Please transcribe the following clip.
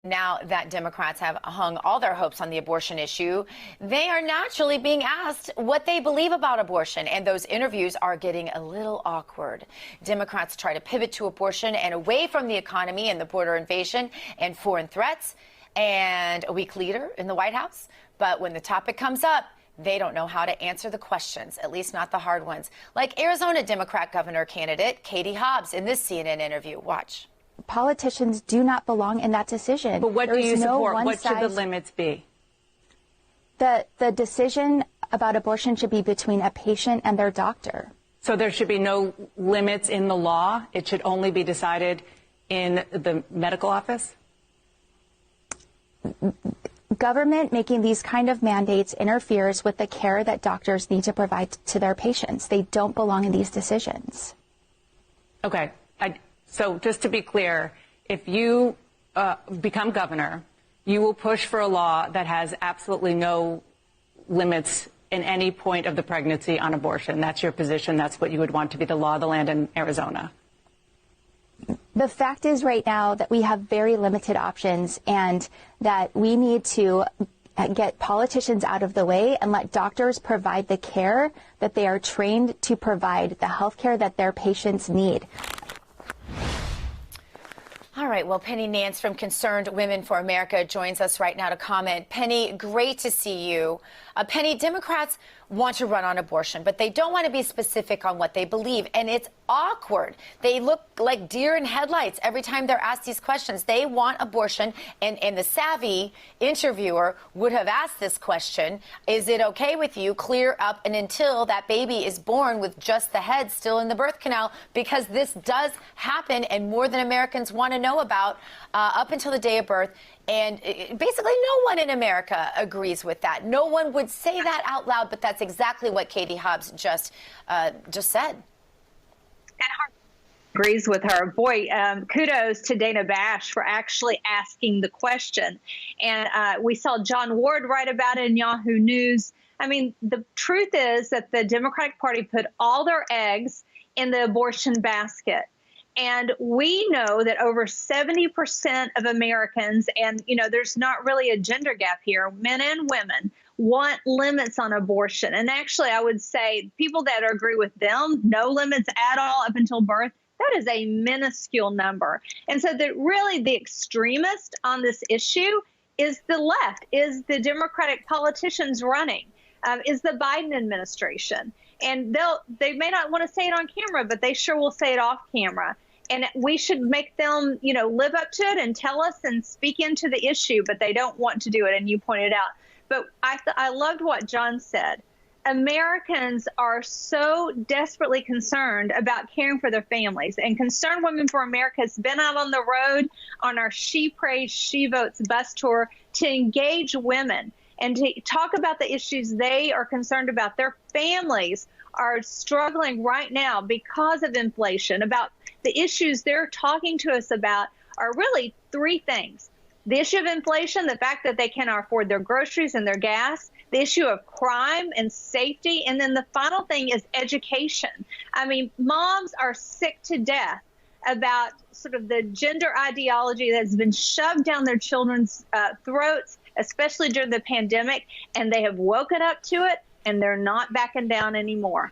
Now that Democrats have hung all their hopes on the abortion issue, they are naturally being asked what they believe about abortion, and those interviews are getting a little awkward. Democrats try to pivot to abortion and away from the economy and the border invasion and foreign threats, and a week later in the White House. But when the topic comes up, they don't know how to answer the questions, at least not the hard ones. Like Arizona Democrat governor candidate Katie Hobbs in this CNN interview. Watch. Politicians do not belong in that decision. But what do you support? What should the limits be? The decision about abortion should be between a patient and their doctor. So there should be no limits in the law? It should only be decided in the medical office? Government making these kind of mandates interferes with the care that doctors need to provide to their patients. They don't belong in these decisions. Okay. So just to be clear, if you become governor, you will push for a law that has absolutely no limits in any point of the pregnancy on abortion. That's your position. That's what you would want to be the law of the land in Arizona. The fact is right now that we have very limited options and that we need to get politicians out of the way and let doctors provide the care that they are trained to provide, the health care that their patients need. All right, well, Penny Nance from Concerned Women for America joins us right now to comment. Penny, great to see you. Penny, Democrats want to run on abortion, but they don't want to be specific on what they believe, and it's awkward. They look like deer in headlights every time they're asked these questions. They want abortion, and the savvy interviewer would have asked this question, is it okay with you clear up and until that baby is born with just the head still in the birth canal? Because this does happen, and more than Americans want to know about up until the day of birth. And basically no one in America agrees with that. No one would say that out loud, but that's exactly what Katie Hobbs just said. And agrees with her. Boy, kudos to Dana Bash for actually asking the question. And we saw John Ward write about it in Yahoo News. I mean, the truth is that the Democratic Party put all their eggs in the abortion basket. And we know that over 70% of Americans, and, you know, there's not really a gender gap here, men and women, want limits on abortion. And actually, I would say people that agree with them, no limits at all up until birth, that is a minuscule number. And so that really the extremist on this issue is the left, is the Democratic politicians running, is the Biden administration. And they may not want to say it on camera, but they sure will say it off camera. And we should make them, you know, live up to it and tell us and speak into the issue, but they don't want to do it. And you pointed out. But I loved what John said. Americans are so desperately concerned about caring for their families. And Concerned Women for America has been out on the road on our She Prays, She Votes bus tour to engage women and to talk about the issues they are concerned about. Their families are struggling right now because of inflation. About the issues they're talking to us about are really three things. The issue of inflation, the fact that they cannot afford their groceries and their gas, the issue of crime and safety, and then the final thing is education. I mean, moms are sick to death about sort of the gender ideology that's been shoved down their children's throats, especially during the pandemic, and they have woken up to it, and they're not backing down anymore.